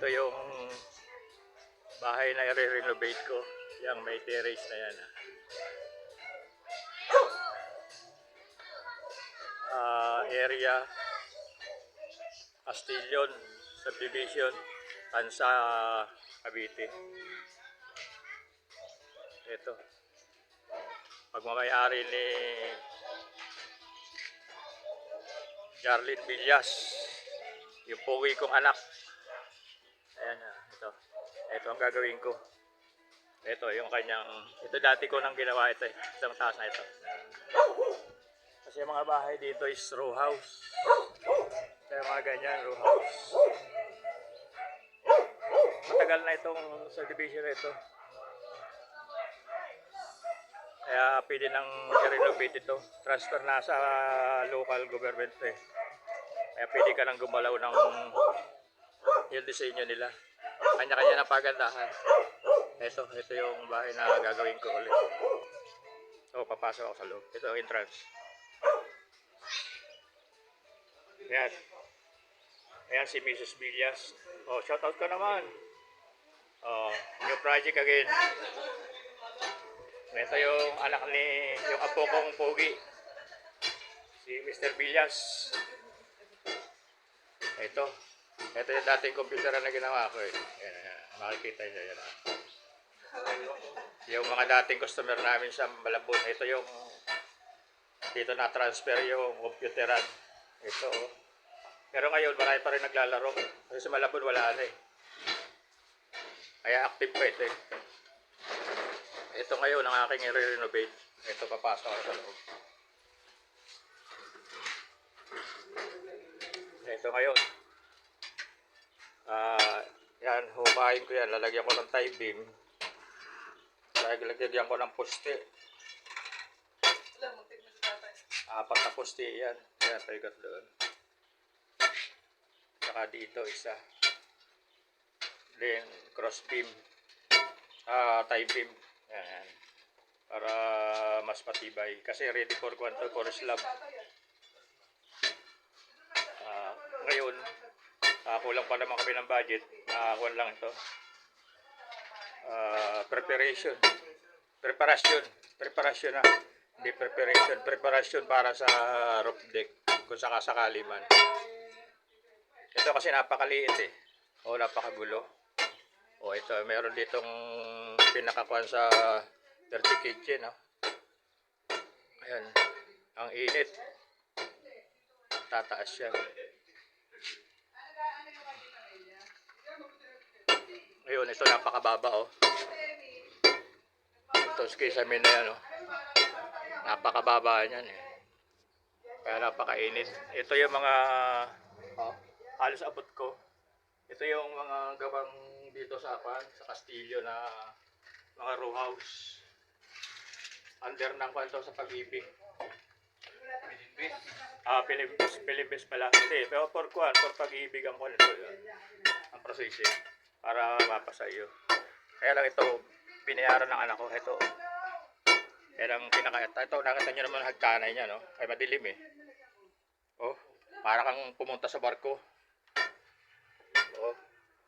Ito yung bahay na i-renovate ko. Yang may terrace na yan. Area Castillon Subdivision, Tansa, Cavite. Ito. Pagmamayari ni Jarlene Villas, yung puwi kong anak. Ayan na, ito. Ito ang gagawin ko. Ito yung kanyang, ito dati ko nang ginawa ito eh. Isang taas na ito. Kasi yung mga bahay dito is row house. Ito yung mga ganyan, row house. Matagal na itong subdivision na ito. Kaya pwede nang i-renovate ito. Transfer na sa local government eh. Kaya pwede ka nang gumalaw ng yung disenyo nila. Kanya-kanya na pagandahan. Ito yung bahay na gagawin ko ulit. So, papasok ako sa loob. Ito ang entrance. Ayan. Ayan si Mrs. Villas. Oh, shout out ka naman. Oh, new project again. Ito yung anak ni, yung apo kong pogi. Si Mr. Villas. Ito yung dating computer na ginawa ko eh. Ayan, makikita nyo yan. Yung mga dating customer namin sa Malabon. Ito yung, dito na transfer yung computeran. Ito oh. Pero ngayon marami pa rin naglalaro. Kasi sa Malabon wala na eh. Kaya active pa ito eh. Ito ngayon ang aking i-renovate. Ito papasok ako sa loob. Ito ngayon. Yan, hukain ko yan. Lalagyan ko ng tie beam. Lalagyan ko ng poste. Apat na poste yan. Yan, paigat doon. Saka dito isa. Then cross beam. Tie beam. Yan. Para mas matibay. Kasi ready for quantum for slab. Ngayon, kulang pa naman kami ng budget. Kuwan lang ito. Preparation na. Hindi preparation. Preparation para sa roof deck. Kung sakasakali man. Ito kasi napakaliit eh. O napakagulo. O ito, meron ditong pinakakuan sa dirty kitchen. Ayan. Ang init. Tataas yan. Ngayon, ito napakababa oh. Ito kisame na yan oh. Napakababa yan eh. Kaya napakainit. Ito yung mga halos abot ko. Ito yung mga gawang dito sa Castillo na mga row house. Under ng kwanto sa Pag-ibig. Philippines pala. Hindi, pero for Pag-ibig ang kwanto yun. Ang processing. Para mapasa iyo. Kaya lang ito, binayaran ng anak ko. Ito. Yan ang pinaka. Ito, nakita nyo naman hagkanay niya, no? Ay madilim eh. Oh, para kang pumunta sa barko. Oh.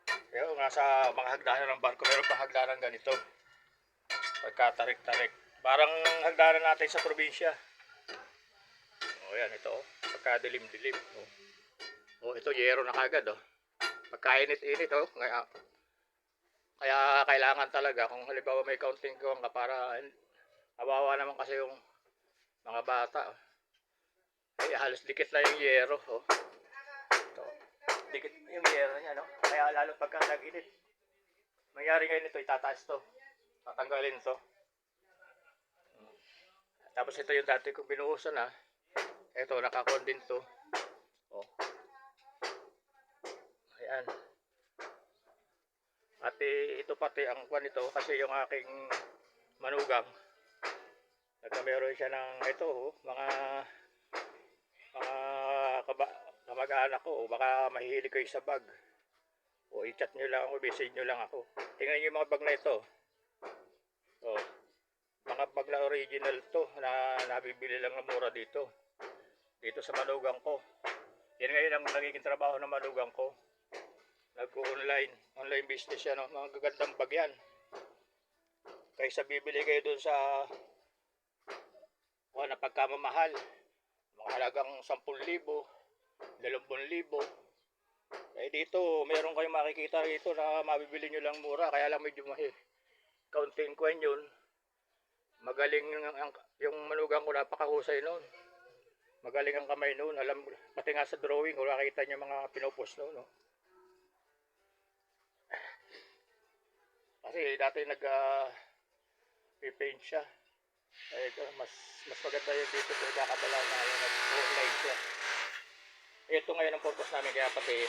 Kaya nasa mga hagdanan ng barko, meron pa hagdanan ganito. Pagkatarik-tarik. Parang hagdanan natin sa probinsya. Oh, yan ito. Pagkadilim-dilim. Oh, ito yero na kagad, oh. Pagkainit-init, oh. Kaya kailangan talaga kung halimbawa may counting ko ka para awawa naman kasi yung mga bata. Oh. Ay, halos dikit na yung yero, oh. Ito. Dikit yung yero niya, no? Kaya lalo pagka nag-init. Mangyari ngayon ito, itataas to. Tatanggalin to. Tapos ito yung dati kong binuhusan ha. Ito, nakakondin to. Oh. Ayan. At ito pati ang kwan ito kasi yung aking manugang. Nagkameron siya ng ito, oh, mga kamag-anak ko. O baka mahihilig kayo sa bag. O i-chat nyo lang ako, message nyo lang ako. Tingnan nyo yung mga bag na ito. Oh. Mga bag na original to na nabibili lang ng mura dito sa manugang ko. Yan ngayon ang nagiging trabaho ng manugang ko. Online business yan, no? Mga gagandang bag yan. Kaysa bibili kayo dun sa na pagkamamahal, mga halagang 10,000, 20,000. Eh dito, meron kayong makikita rito na mabibili nyo lang mura, kaya lang medyo kaunting kwan yun. Magaling yung manugang ko, napakahusay noon. Magaling ang kamay noon, alam, pati nga sa drawing, kung nakita nyo mga pinopost noon, no? Kasi dati nag-paint siya. Ay, mas maganda yung dito kung kakabala na yung nag-online siya. Ito ngayon ang purpose namin, kaya pati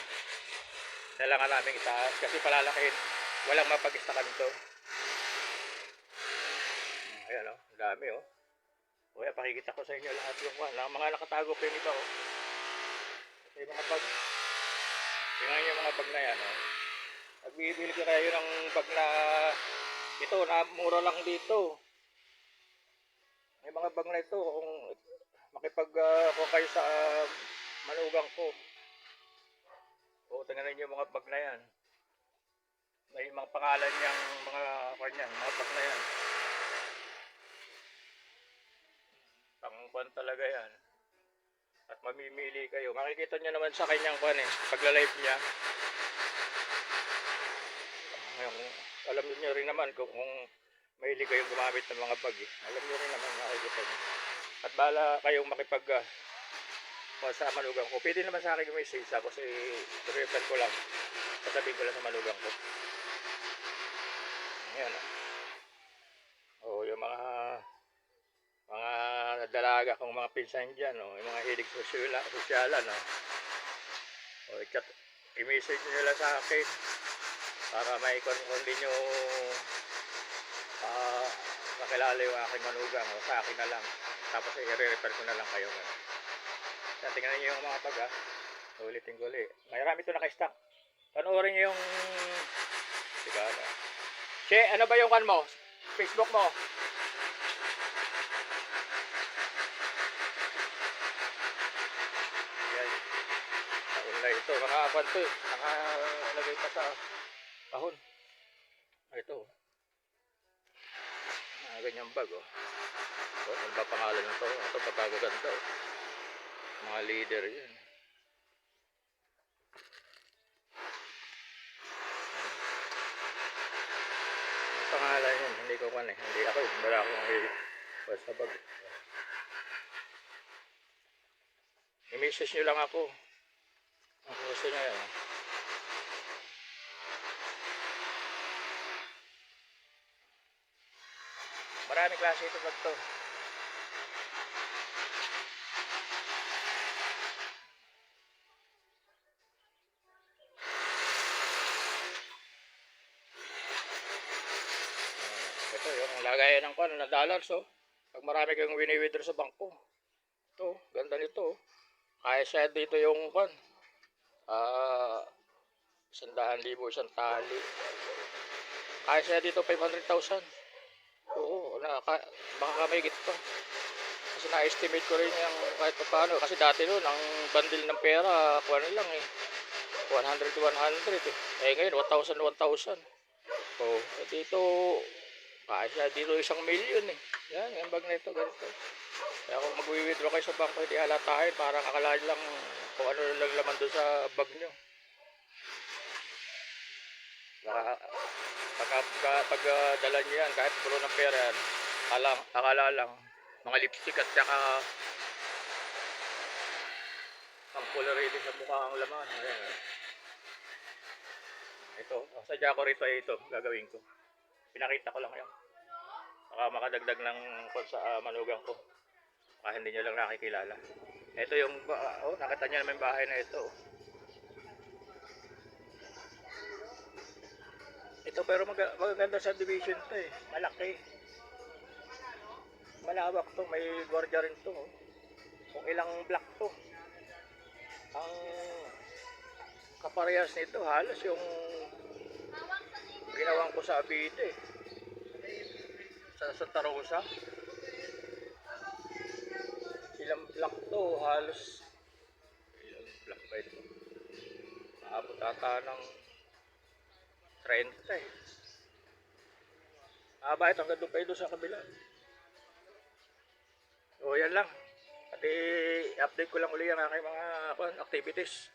nalangan namin itaas kasi palalakihin, walang mapag-istakan ito. Ayan, oh, ang dami, oh. Kaya pakikita ko sa inyo lahat yung mga nakatago pa yung iba, oh. Ito yung mga bag. Tingnan nyo yung mga bag na yan, oh. Nagbibili ko kayo ng bag na ito, na mura lang dito. May mga bag na ito, kung kung kayo sa manugang ko. O, tingnan niyo yung mga bag na yan. May mga pangalan niyang mga bag na yan. Pangkuan talaga yan. At mamimili kayo. Makikita niyo naman sa kanyang pagla-live niya. Alam niyo rin naman kung mahilig kayong gumamit ng mga bag, eh. Alam niyo rin naman, makikita niyo. At bala kayong sa manugang ko. Pwede naman sa akin i-message ako kasi i-refer ko lang. Sasabihin ko lang sa manugang ko. Ayan, oh. Yung mga dalaga kong mga pinsan dyan, oh. Yung mga hilig sosyalan, oh. O, i-message nyo lang sa akin para may kundi nyo kakilala yung aking manugang, o sa akin na lang. Tapos i-refer ko na lang kayo. Tingnan niyo yung mga bag, ha. Ulitin ko ulit. Marami ito naka-stock. Panoorin niyo yung Che, ano ba yung mo? Facebook mo? Yan. Online ito. Naka-apan to, eh. Nakalagay pa sa kahon. Ito. Ganyang bag, oh. Ano ba pangalan nito? Ito pagkagaganda, oh. Mga leader yan. Ang pangalan yan, hindi ko hindi ako, wala akong basta bag. I-message nyo lang ako. Ang gusto nyo yan. Maraming klase ito bag to. Ito yung lagayan ng na dollars, oh. Pag marami kayong wini-withdraw sa bangko. Ito, ganda nito, oh. Kaya siya dito yung 100,000 isang tali. Kaya siya dito 500,000. Oo, baka kamigit pa. Kasi na-estimate ko rin yung kahit paano. Kasi dati noon, ang bundle ng pera, lang, eh. 100 to 100, eh. Eh ngayon, 1,000. So, dito, kaya siya dito 1,000,000, eh. Yan, yung bag na ito, ganito. Kaya kung mag-withdraw kayo sa bangko, hindi halatahin para kakalain lang kung ano lang laman doon sa bag nyo. Pag dala nyo yan, kahit pulo ng pera yan, akala lang mga lipstick at saka ang colorado sa mukha ang laman. Ayan. Ito, sadya ko rito ay ito, gagawin ko. Pinakita ko lang yun. Baka makadagdag ng sa manugang ko. Baka hindi nyo lang nakikilala. Ito yung, nakita nyo naman yung bahay na ito. Ito pero magaganda sa division to, eh. Malaki. Malawak to, may gwardiya rin to, oh. Kung ilang block to. Ang kaparehas nito halos yung ginawang ko sa Abite, sa Santa Rosa. Ilang block to, halos ilang block ba ito? Maabot ata ng 30 eh. Bakit hanggang doon kayo doon sa kabila? O yan lang. At i-update ko lang uli ang aking mga activities.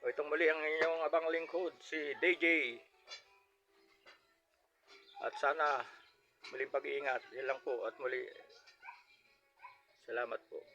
O itong muli ang inyong abang lingkod, si DJ. At sana muling pag-iingat. Yan lang po. At muli, salamat po.